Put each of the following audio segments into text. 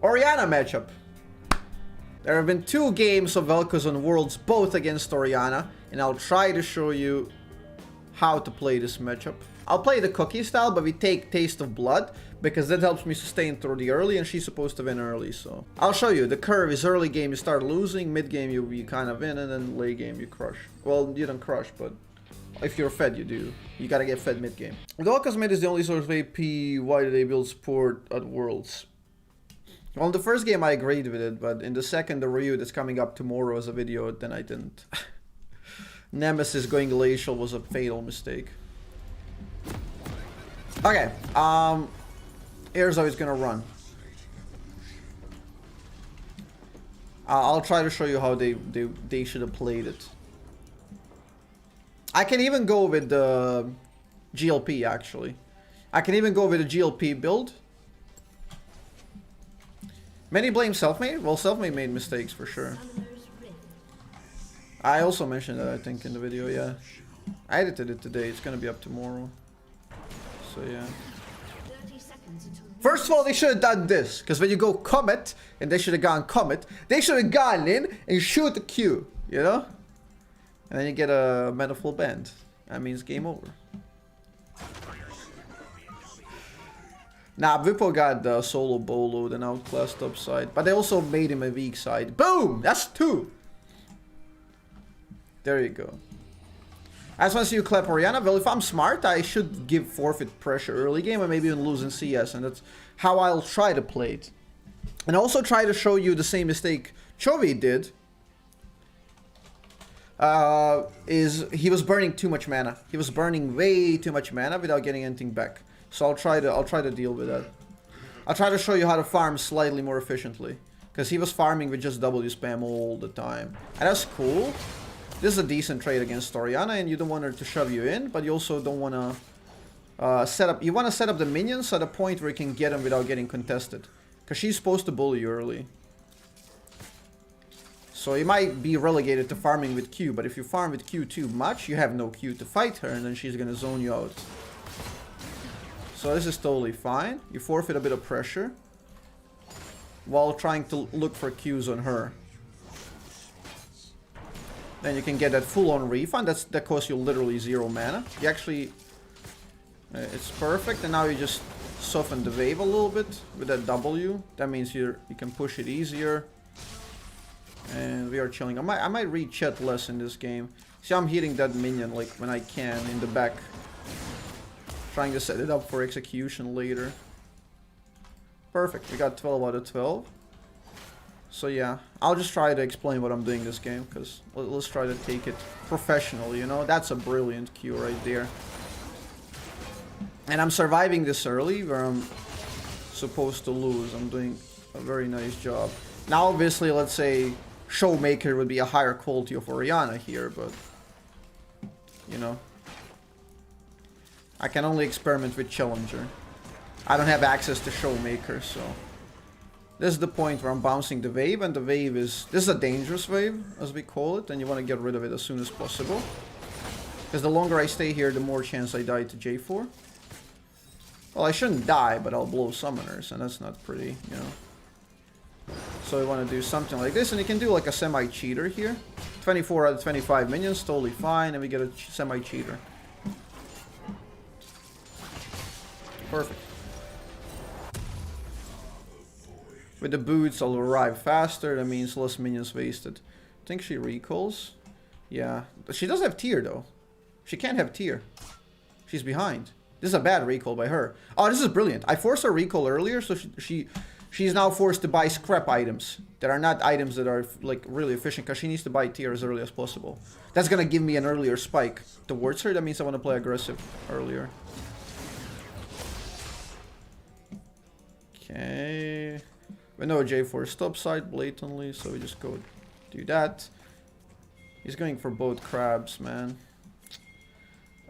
Orianna matchup. There have been 2 games of Vel'Koz on Worlds, both against Orianna, and I'll try to show you how to play this matchup. I'll play the cookie style, but we take Taste of Blood, because that helps me sustain through the early, and she's supposed to win early, so... I'll show you. The curve is early game you start losing, mid game you kind of win, and then late game you crush. Well, you don't crush, but if you're fed, you do. You gotta get fed mid game. Vel'Koz mid is the only source of AP. Why do they build support at Worlds? Well, in the first game I agreed with it, but in the second, the review that's coming up tomorrow as a video, then I didn't. Nemesis going glacial was a fatal mistake. Okay, here's how it's gonna run. I'll try to show you how they should have played it. I can even go with the GLP, actually. I can even go with a GLP build. Many blame Selfmade. Well, Selfmade made mistakes for sure. I also mentioned that, I think, in the video, yeah. I edited it today. It's gonna be up tomorrow. So, yeah. First of all, they should have done this. Because when you go Comet, and they should have gone Comet, they should have gone in and shoot the Q, you know? And then you get a Manifold Band. That means game over. Nah, Vipo got the solo bolo, then outclassed upside. But they also made him a weak side. Boom! That's 2! There you go. I just want to see you clap Orianna. Well, if I'm smart, I should give forfeit pressure early game and maybe even lose in CS. And that's how I'll try to play it. And also try to show you the same mistake Chovy did. Is he was burning too much mana. He was burning way too much mana without getting anything back. So I'll try to deal with that. I'll try to show you how to farm slightly more efficiently. Because he was farming with just W spam all the time. And that's cool. This is a decent trade against Orianna, and you don't want her to shove you in, but you also don't want to set up... You want to set up the minions at a point where you can get them without getting contested. Because she's supposed to bully you early. So you might be relegated to farming with Q, but if you farm with Q too much, you have no Q to fight her, and then she's going to zone you out. So this is totally fine. You forfeit a bit of pressure while trying to look for Qs on her. Then you can get that full-on refund. That costs you literally 0 mana. You actually... it's perfect. And now you just soften the wave a little bit with that W. That means you can push it easier. And we are chilling. I might read chat less in this game. See, I'm hitting that minion like when I can in the back. Trying to set it up for execution later. Perfect. We got 12 out of 12. So yeah, I'll just try to explain what I'm doing this game, because let's try to take it professionally, you know? That's a brilliant Q right there. And I'm surviving this early, where I'm supposed to lose. I'm doing a very nice job. Now, obviously, let's say Showmaker would be a higher quality of Orianna here, but... You know. I can only experiment with Challenger. I don't have access to Showmaker, so... This is the point where I'm bouncing the wave, and the wave is... This is a dangerous wave, as we call it, and you want to get rid of it as soon as possible. Because the longer I stay here, the more chance I die to J4. Well, I shouldn't die, but I'll blow summoners, and that's not pretty, you know. So I want to do something like this, and you can do like a semi-cheater here. 24 out of 25 minions, totally fine, and we get a semi-cheater. Perfect. With the boots, I'll arrive faster. That means less minions wasted. I think she recalls. Yeah. She does have tier, though. She can't have tier. She's behind. This is a bad recall by her. Oh, this is brilliant. I forced her recall earlier, so she's now forced to buy scrap items. That are not items that are, like, really efficient, because she needs to buy tier as early as possible. That's going to give me an earlier spike towards her. That means I want to play aggressive earlier. Okay... We know J4 is topside blatantly, so we just go do that. He's going for both crabs, man.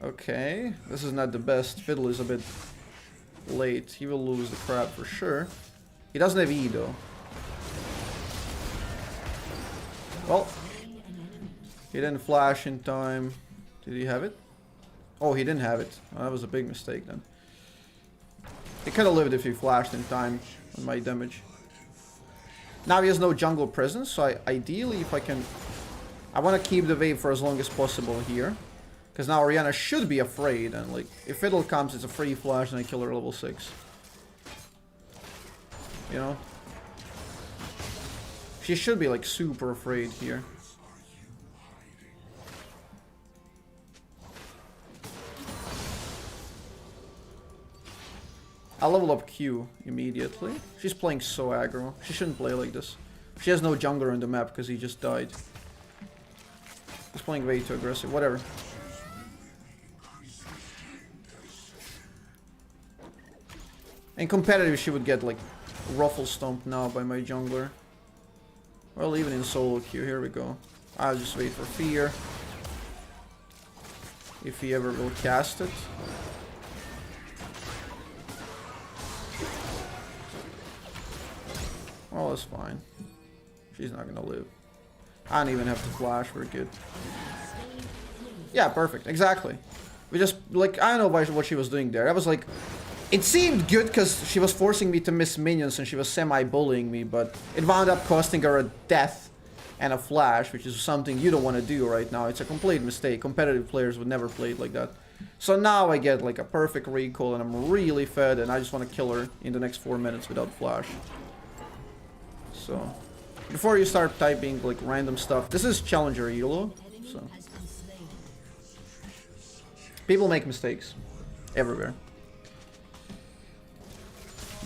Okay, this is not the best. Fiddle is a bit late. He will lose the crab for sure. He doesn't have E though. Well, he didn't flash in time. Did he have it? Oh, he didn't have it. Oh, that was a big mistake then. He could have lived if he flashed in time on my damage. Now he has no jungle presence, so ideally if I can... I want to keep the wave for as long as possible here. Because now Orianna should be afraid, and like, if Fiddle comes, it's a free flash and I kill her level 6. You know? She should be like super afraid here. I'll level up Q immediately. She's playing so aggro. She shouldn't play like this. She has no jungler on the map because he just died. He's playing way too aggressive. Whatever. In competitive, she would get like ruffle stomped now by my jungler. Well, even in solo queue, here we go. I'll just wait for fear. If he ever will cast it. Well, that's fine. She's not gonna live. I don't even have to flash, we're good. Yeah, perfect, exactly. We just, like, I don't know what she was doing there. I was like, it seemed good because she was forcing me to miss minions and she was semi-bullying me, but it wound up costing her a death and a flash, which is something you don't want to do right now. It's a complete mistake. Competitive players would never play it like that. So now I get like a perfect recall and I'm really fed and I just want to kill her in the next 4 minutes without flash. So, before you start typing like random stuff, this is Challenger Elo, so. People make mistakes. Everywhere.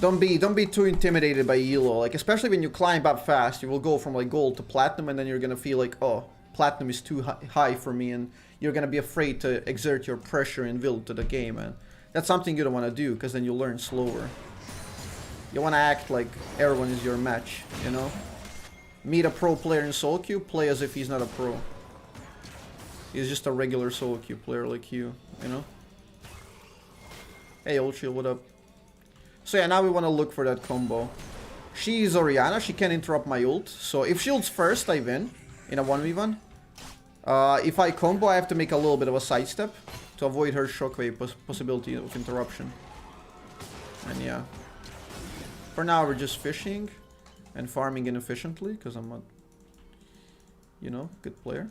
Don't be too intimidated by Elo, like especially when you climb up fast, you will go from like gold to platinum and then you're gonna feel like, oh, platinum is too high for me and you're gonna be afraid to exert your pressure and will to the game, and that's something you don't want to do because then you learn slower. You want to act like everyone is your match, you know? Meet a pro player in solo queue, play as if he's not a pro. He's just a regular solo queue player like you know? Hey, old shield, what up? So yeah, now we want to look for that combo. She's Orianna, she can interrupt my ult. So if she ults first, I win in a 1v1. If I combo, I have to make a little bit of a sidestep to avoid her shockwave possibility of interruption. And yeah. For now, we're just fishing and farming inefficiently because I'm not, you know, good player.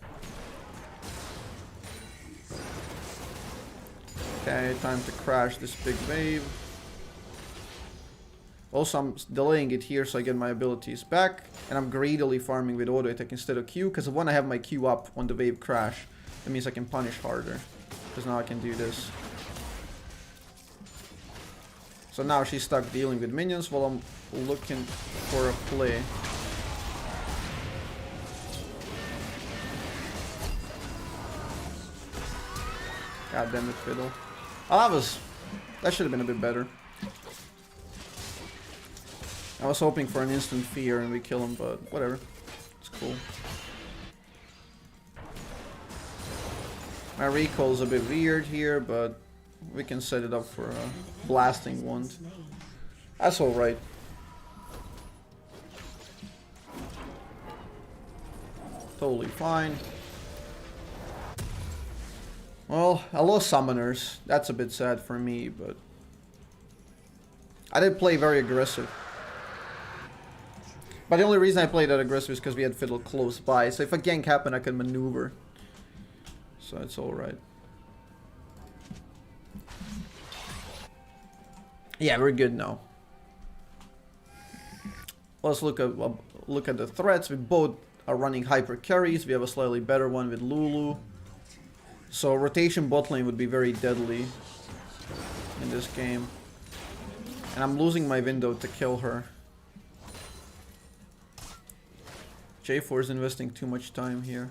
Okay, time to crash this big wave. Also, I'm delaying it here so I get my abilities back. And I'm greedily farming with auto attack instead of Q, because when I have my Q up on the wave crash, that means I can punish harder. Because now I can do this. So now she's stuck dealing with minions while I'm looking for a play. God damn it, Fiddle. Oh, that should have been a bit better. I was hoping for an instant fear and we kill him, but whatever. It's cool. My recall's a bit weird here, but we can set it up for a blasting wand. That's alright. Totally fine. Well, I lost summoners. That's a bit sad for me, but I did play very aggressive. But the only reason I played that aggressive is because we had Fiddle close by. So if a gank happened, I could maneuver. So it's alright. Yeah, we're good now. Let's look at the threats. We both are running hyper carries. We have a slightly better one with Lulu. So rotation bot lane would be very deadly in this game. And I'm losing my window to kill her. J4 is investing too much time here.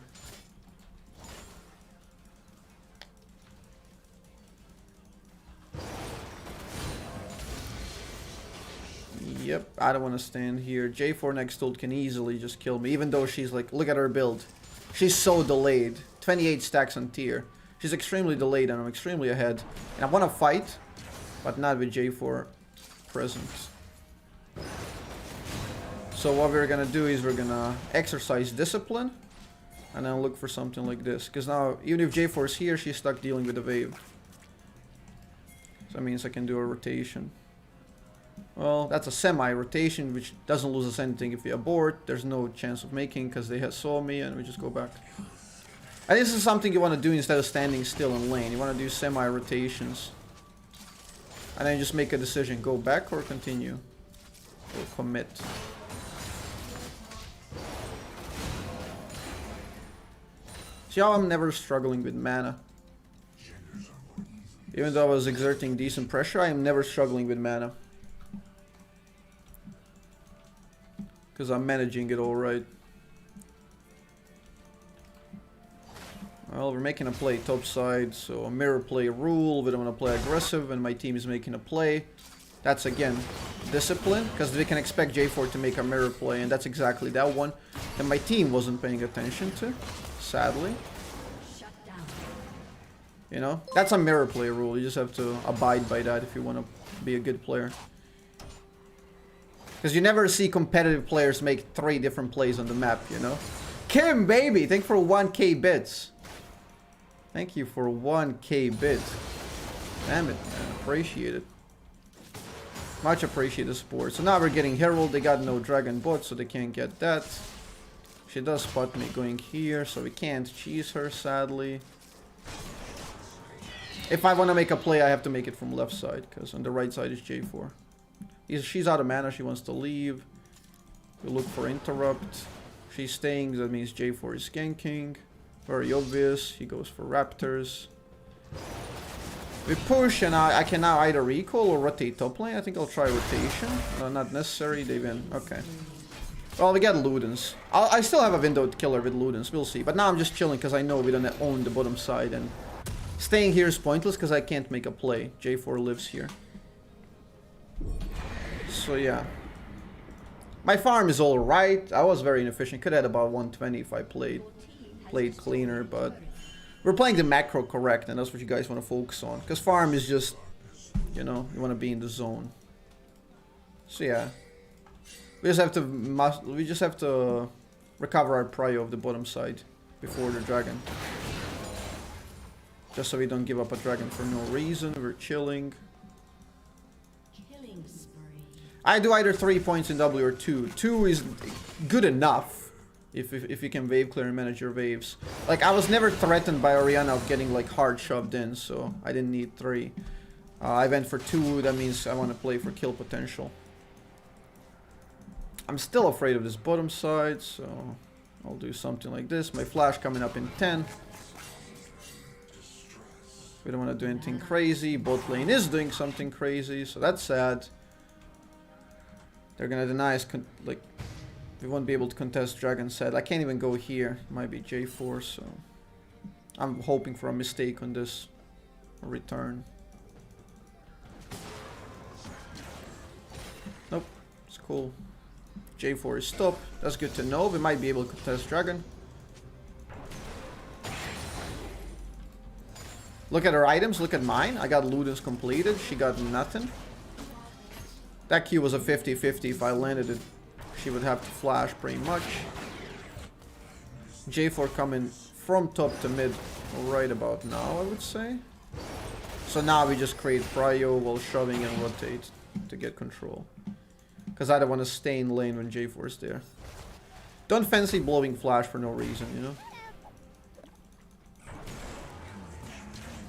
Yep, I don't want to stand here. J4 next ult can easily just kill me, even though she's like, look at her build. She's so delayed. 28 stacks on tier. She's extremely delayed and I'm extremely ahead. And I want to fight, but not with J4 present. So what we're gonna do is we're gonna exercise discipline and then look for something like this. Because now, even if J4 is here, she's stuck dealing with the wave. So that means I can do a rotation. Well, that's a semi-rotation, which doesn't lose us anything if we abort. There's no chance of making because they saw me, and we just go back. And this is something you want to do instead of standing still in lane. You want to do semi-rotations. And then just make a decision, go back or continue. Or commit. See how I'm never struggling with mana? Even though I was exerting decent pressure, I am never struggling with mana. Because I'm managing it alright. Well, we're making a play top side, so a mirror play rule. We don't want to play aggressive, and my team is making a play. That's again discipline, because they can expect J4 to make a mirror play, and that's exactly that one that my team wasn't paying attention to, sadly. You know, that's a mirror play rule. You just have to abide by that if you want to be a good player. Because you never see competitive players make 3 different plays on the map, you know. Kim, baby, thank you for 1k bits. Thank you for 1k bits. Damn it, man. Appreciate it. Much appreciated support. So now we're getting Herald. They got no Dragon bot, so they can't get that. She does spot me going here, so we can't cheese her, sadly. If I want to make a play, I have to make it from left side, because on the right side is J4. She's out of mana, she wants to leave. We look for interrupt. She's staying, that means J4 is ganking. Very obvious, he goes for Raptors. We push, and I can now either recall or rotate top lane. I think I'll try rotation. Not necessary, they win. Okay. Well, we get Ludens. I still have a windowed killer with Ludens, we'll see. But now I'm just chilling because I know we don't own the bottom side. And staying here is pointless because I can't make a play. J4 lives here. So yeah. My farm is alright. I was very inefficient. Could have had about 120 if I played cleaner, but we're playing the macro correct, and that's what you guys want to focus on. Because farm is just, you know, you want to be in the zone. So yeah. We just have to recover our prio of the bottom side before the dragon. Just so we don't give up a dragon for no reason. We're chilling. I do either 3 points in W or 2. 2 is good enough if you can wave clear and manage your waves. Like, I was never threatened by Orianna of getting like hard shoved in, so I didn't need 3. I went for 2, that means I want to play for kill potential. I'm still afraid of this bottom side, so I'll do something like this. My flash coming up in 10. We don't want to do anything crazy. Bot lane is doing something crazy, so that's sad. They're gonna deny us, like, we won't be able to contest Dragon set. I can't even go here. It might be J4, so I'm hoping for a mistake on this return. Nope, it's cool. J4 is stopped. That's good to know. We might be able to contest Dragon. Look at her items. Look at mine. I got Ludens completed. She got nothing. That Q was a 50-50. If I landed it, she would have to flash pretty much. J4 coming from top to mid right about now, I would say. So now we just create prio while shoving and rotate to get control. Because I don't want to stay in lane when J4 is there. Don't fancy blowing flash for no reason, you know?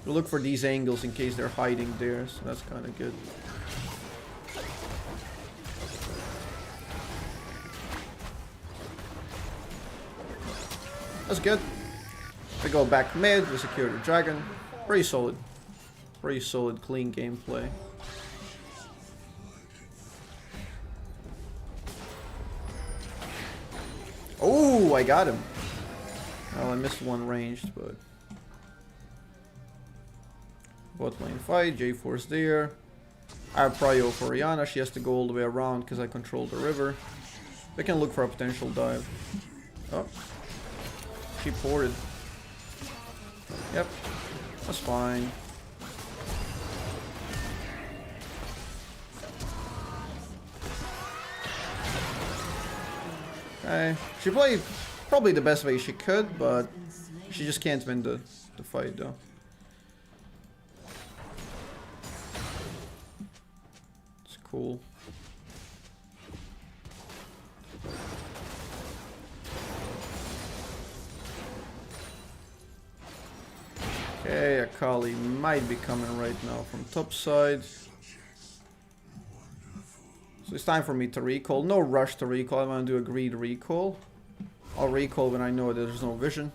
We look for these angles in case they're hiding there, so that's kind of good. That's good. We go back mid, we secure the dragon. Pretty solid. Pretty solid, clean gameplay. Oh, I got him. Well, I missed one ranged, but... Bot lane fight, J4's there. I have prio for Orianna, she has to go all the way around because I control the river. We can look for a potential dive. Oh. She ported. Yep. That's fine. Okay. She played probably the best way she could, but she just can't win the fight though. It's cool. Okay, Akali might be coming right now from top side. So it's time for me to recall. No rush to recall. I want to do a greed recall. I'll recall when I know there's no vision.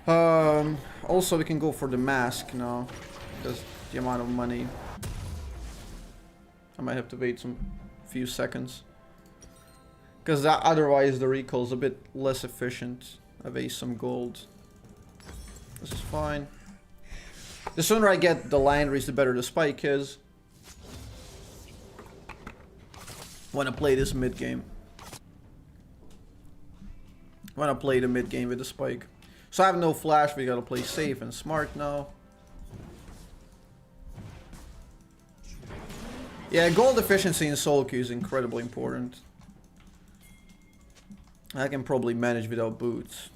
Also, we can go for the mask now. Because the amount of money. I might have to wait some few seconds. Because otherwise the recall is a bit less efficient. I waste some gold. This is fine. The sooner I get the Landry's, the better the spike is. Wanna play this mid game. Wanna play the mid game with the spike. So I have no flash, we gotta play safe and smart now. Yeah, gold efficiency in solo queue is incredibly important. I can probably manage without boots.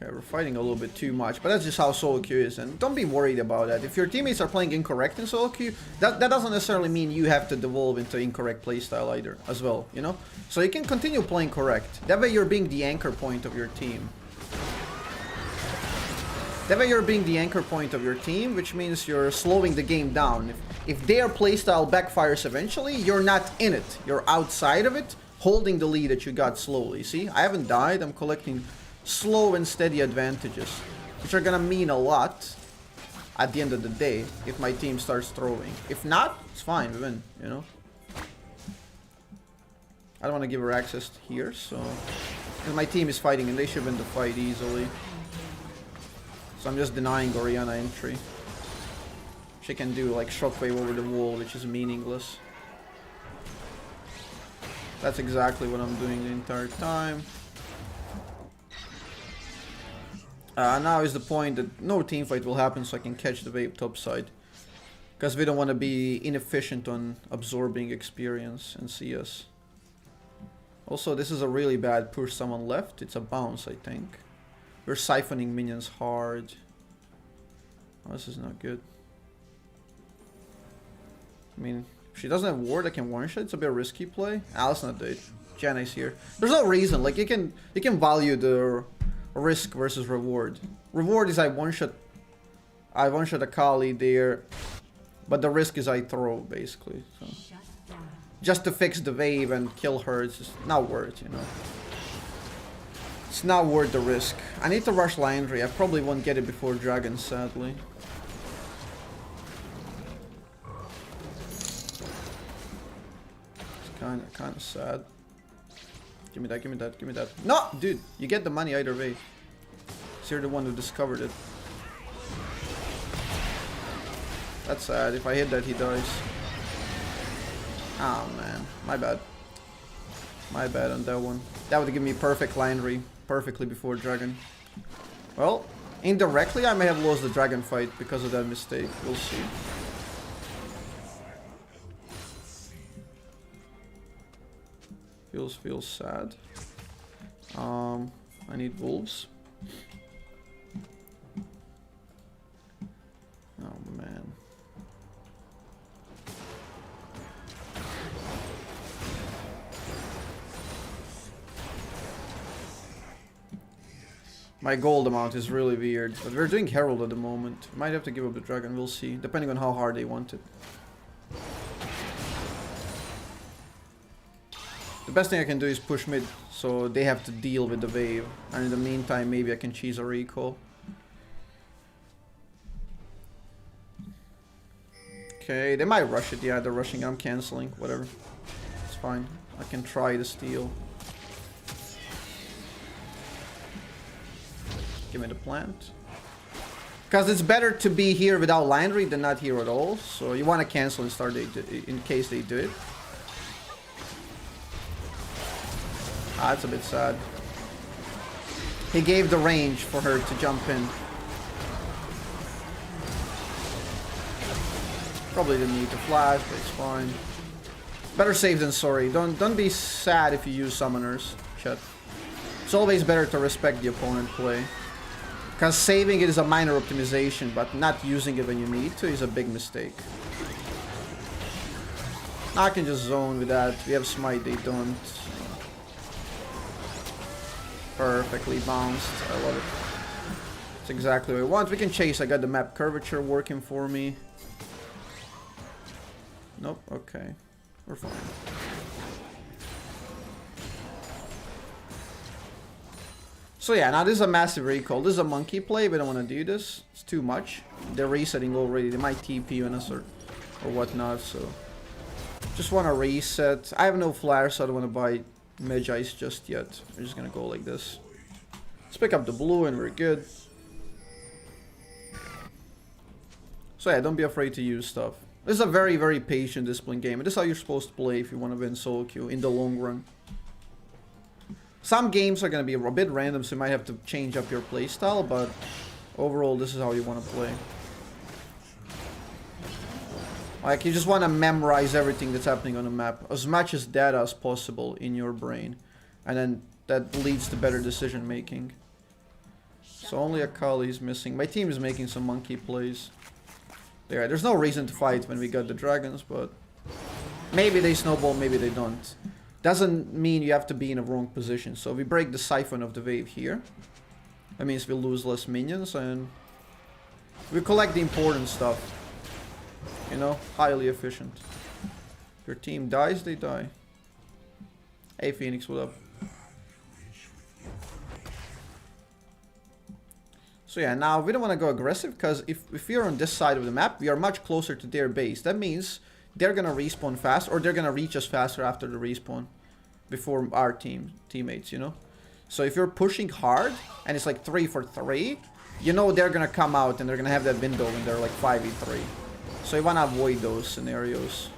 Okay, we're fighting a little bit too much, but that's just how solo queue is, and don't be worried about that. If your teammates are playing incorrect in solo queue, that doesn't necessarily mean you have to devolve into incorrect playstyle either, as well, you know? So you can continue playing correct. That way you're being the anchor point of your team. That way you're being the anchor point of your team, which means you're slowing the game down. If their playstyle backfires eventually, you're not in it. You're outside of it, holding the lead that you got slowly. See, I haven't died, I'm collecting slow and steady advantages, which are gonna mean a lot at the end of the day if my team starts throwing. If not, it's fine, we win, you know? I don't want to give her access here, so... Because my team is fighting and they should win the fight easily. So I'm just denying Orianna entry. She can do like shockwave over the wall, which is meaningless. That's exactly what I'm doing the entire time. Now is the point that no teamfight will happen so I can catch the wave topside. Because we don't want to be inefficient on absorbing experience and CS. Also, this is a really bad push someone left. It's a bounce, I think. We're siphoning minions hard. Oh, this is not good. I mean, if she doesn't have ward, I can one-shot. It's a bit risky play. Alice not dead. Janna's here. There's no reason. Like, you can value the risk versus reward. Reward is I one-shot Akali there, but the risk is I throw, basically. So. Just to fix the wave and kill her, it's just not worth, you know. It's not worth the risk. I need to rush Landry. I probably won't get it before Dragon, sadly. It's kind of sad. Give me that, give me that, give me that. No! Dude, you get the money either way. So you're the one who discovered it. That's sad. If I hit that, he dies. Oh, man. My bad. My bad on that one. That would give me perfect Landry. Perfectly before Dragon. Well, indirectly I may have lost the Dragon fight because of that mistake. We'll see. Feels sad. I need wolves. Oh man. My gold amount is really weird, but we're doing Herald at the moment. Might have to give up the Dragon, we'll see, depending on how hard they want it. The best thing I can do is push mid, so they have to deal with the wave. And in the meantime, maybe I can cheese a recall. Okay, they might rush it. Yeah, they're rushing. I'm canceling. Whatever. It's fine. I can try to steal. Give me the plant. Because it's better to be here without Landry than not here at all. So you want to cancel and start in case they do it. Ah, that's a bit sad. He gave the range for her to jump in. Probably didn't need to flash, but it's fine. Better safe than sorry. Don't be sad if you use summoners, chat. It's always better to respect the opponent play. Because saving it is a minor optimization, but not using it when you need to is a big mistake. Now I can just zone with that. We have smite, they don't. Perfectly bounced. I love it. It's exactly what I want. We can chase. I got the map curvature working for me. Nope. Okay. We're fine. So yeah, now this is a massive recall. This is a monkey play. We don't want to do this. It's too much. They're resetting already. They might TP on us or whatnot, so... Just want to reset. I have no flares, so I don't want to buy Magi's just yet. We're just going to go like this. Let's pick up the blue and we're good. So yeah, don't be afraid to use stuff. This is a very, very patient, disciplined game. And this is how you're supposed to play if you want to win solo queue in the long run. Some games are going to be a bit random, so you might have to change up your playstyle, but overall, this is how you want to play. Like, you just want to memorize everything that's happening on the map, as much as data as possible in your brain. And then that leads to better decision making. So only Akali is missing. My team is making some monkey plays. There's no reason to fight when we got the dragons, but maybe they snowball, maybe they don't. Doesn't mean you have to be in a wrong position. So we break the siphon of the wave here. That means we lose less minions and we collect the important stuff. You know, highly efficient. If your team dies, they die. Hey Phoenix, what up? So yeah, now we don't want to go aggressive because if we are on this side of the map, we are much closer to their base. That means they're gonna respawn fast, or they're gonna reach us faster after the respawn before our teammates, you know. So if you're pushing hard and it's like 3 for 3, you know they're gonna come out and they're gonna have that window when they're like 5v3. So you wanna avoid those scenarios.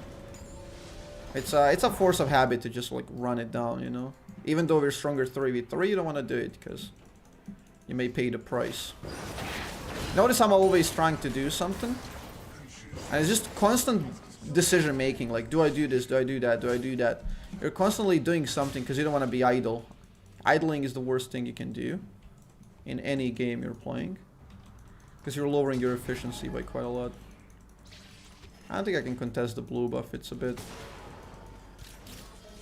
It's a force of habit to just like run it down, you know. Even though we're stronger 3v3, you don't wanna do it because you may pay the price. Notice I'm always trying to do something, and it's just constant decision making. Like, do I do this? Do I do that? Do I do that? You're constantly doing something because you don't want to be idle. Idling is the worst thing you can do in any game you're playing, because you're lowering your efficiency by quite a lot. I don't think I can contest the blue buff. It's a bit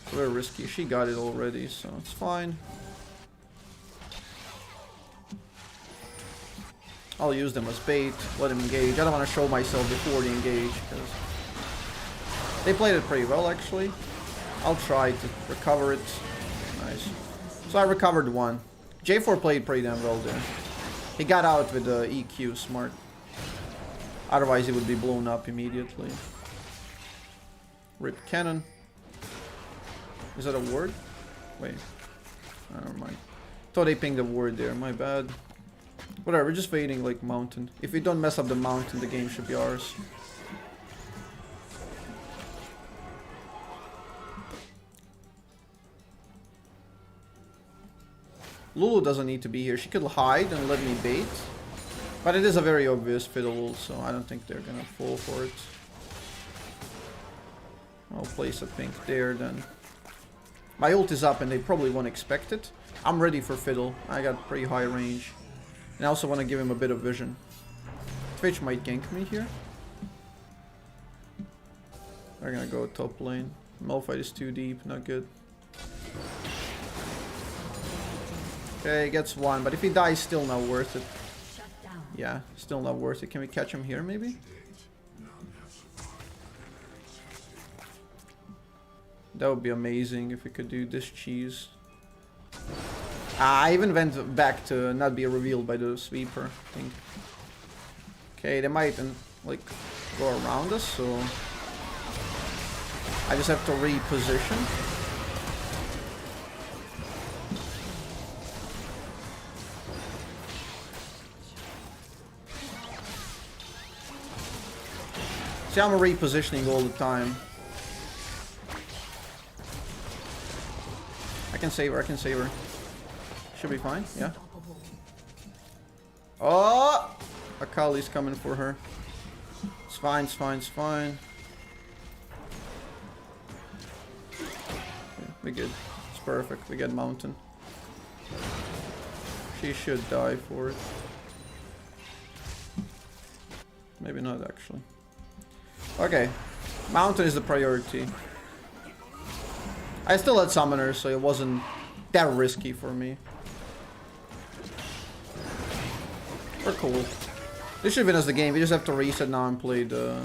very risky. She got it already, so it's fine. I'll use them as bait, let them engage. I don't want to show myself before they engage, because they played it pretty well, actually. I'll try to recover it. Nice. So I recovered one. J4 played pretty damn well there. He got out with the EQ, smart. Otherwise he would be blown up immediately. Rip cannon. Is that a word? Wait. Oh, never mind. Thought they pinged a word there, my bad. Whatever, we're just waiting like mountain. If we don't mess up the mountain, the game should be ours. Lulu doesn't need to be here. She could hide and let me bait. But it is a very obvious fiddle, so I don't think they're gonna fall for it. I'll place a pink there then. My ult is up and they probably won't expect it. I'm ready for fiddle. I got pretty high range. And I also want to give him a bit of vision. Twitch might gank me here. They're gonna go top lane. Malphite is too deep, not good. Okay, gets one, but if he dies, still not worth it. Yeah, still not worth it. Can we catch him here, maybe? That would be amazing if we could do this cheese. I even went back to not be revealed by the sweeper, I think. Okay, they might like go around us, so I just have to reposition. See, I'm repositioning all the time. I can save her, I can save her. Should be fine, yeah. Oh! Akali's coming for her. It's fine, it's fine, it's fine. Okay, we're good. It's perfect. We get mountain. She should die for it. Maybe not, actually. Okay. Mountain is the priority. I still had summoners, so it wasn't that risky for me. We're cool. This should win us the game. We just have to reset now and play the...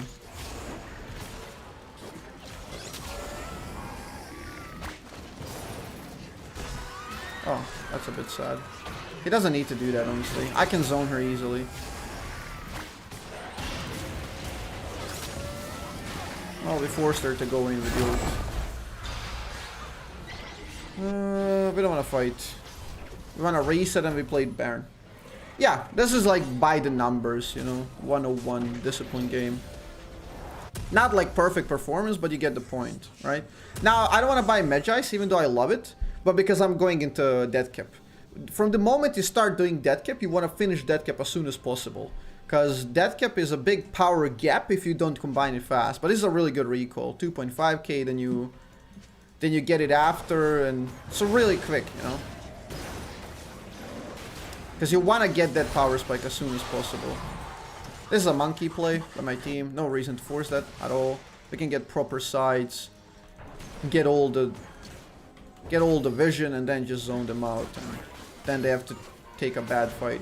Oh, that's a bit sad. He doesn't need to do that, honestly. I can zone her easily. Well, we forced her to go in with the ult. We don't want to fight. We want to reset and we played Baron. Yeah, this is like by the numbers, you know. 101 discipline game. Not like perfect performance, but you get the point, right? Now, I don't want to buy Magi's, even though I love it, but because I'm going into death cap. From the moment you start doing death cap, you want to finish death cap as soon as possible. Because death cap is a big power gap if you don't combine it fast. But this is a really good recall. 2.5k, then you get it after, and it's really quick, you know. Because you want to get that power spike as soon as possible. This is a monkey play by my team. No reason to force that at all. We can get proper sides, get all the vision, and then just zone them out. And then they have to take a bad fight.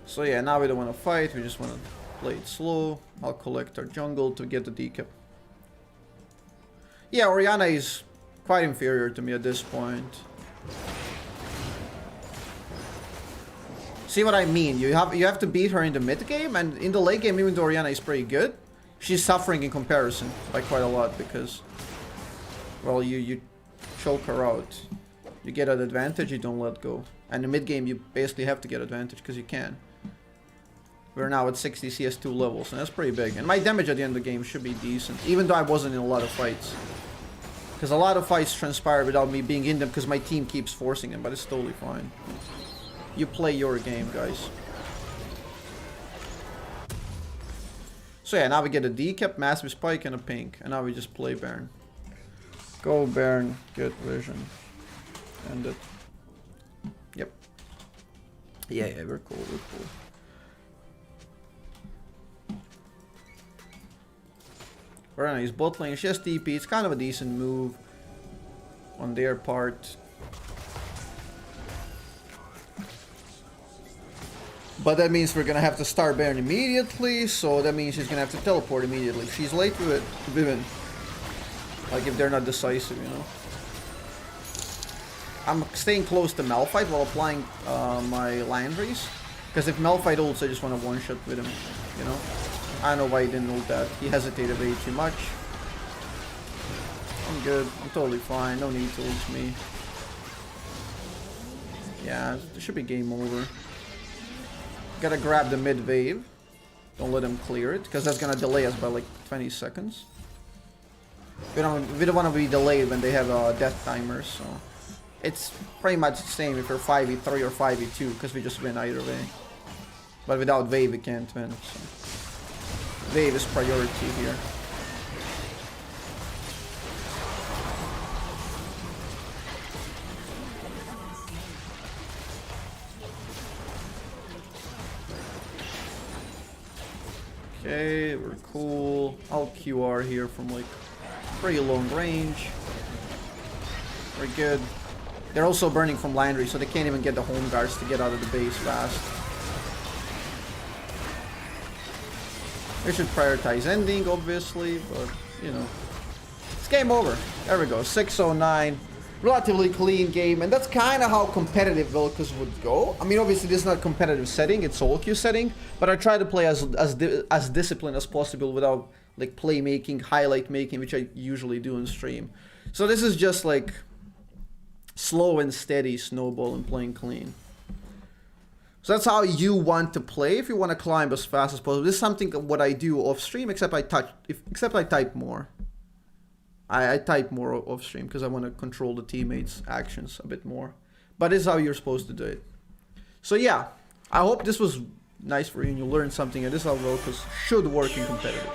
So yeah, now we don't want to fight. We just want to play it slow. I'll collect our jungle to get the decap. Yeah, Orianna is quite inferior to me at this point. See what I mean? You have to beat her in the mid game, and in the late game, even though Orianna is pretty good, she's suffering in comparison by quite a lot because, well, you choke her out. You get an advantage, you don't let go. And in the mid game, you basically have to get advantage because you can. We're now at 60 CS2 levels, and that's pretty big. And my damage at the end of the game should be decent, even though I wasn't in a lot of fights. Because a lot of fights transpire without me being in them because my team keeps forcing them, but it's totally fine. You play your game, guys. So yeah, now we get a decap, massive spike, and a pink. And now we just play Baron. Go Baron, good vision. End it. Yep. Yeah, we're cool, we're cool. Orianna is bot lane, she has TP, it's kind of a decent move on their part. But that means we're gonna have to start Baron immediately, so that means she's gonna have to teleport immediately. If she's late to it, we win. Like if they're not decisive, you know. I'm staying close to Malphite while applying my Landry's. Because if Malphite ults, I just want to one-shot with him, you know. I don't know why he didn't ult that. He hesitated way too much. I'm good. I'm totally fine. No need to ult me. Yeah, it should be game over. Gotta grab the mid wave. Don't let him clear it, because that's gonna delay us by like 20 seconds. We don't want to be delayed when they have death timers, so... It's pretty much the same if you're 5v3 or 5v2, because we just win either way. But without wave, we can't win, so... Wave is priority here. Okay, we're cool. I'll QR here from like pretty long range. We're good. They're also burning from Landry, so they can't even get the home guards to get out of the base fast. We should prioritize ending, obviously, but, you know. It's game over. There we go, 609. Relatively clean game, and that's kind of how competitive Vel'Koz would go. I mean, obviously this is not competitive setting, it's solo queue setting, but I try to play as disciplined as possible without, like, playmaking, highlight making, which I usually do on stream. So this is just, like, slow and steady snowball and playing clean. So that's how you want to play if you want to climb as fast as possible. This is something what I do off stream, except I type more. I type more off stream because I want to control the teammates' actions a bit more. But this is how you're supposed to do it. So yeah, I hope this was nice for you and you learned something, and this is how Vel'Koz should work in competitive.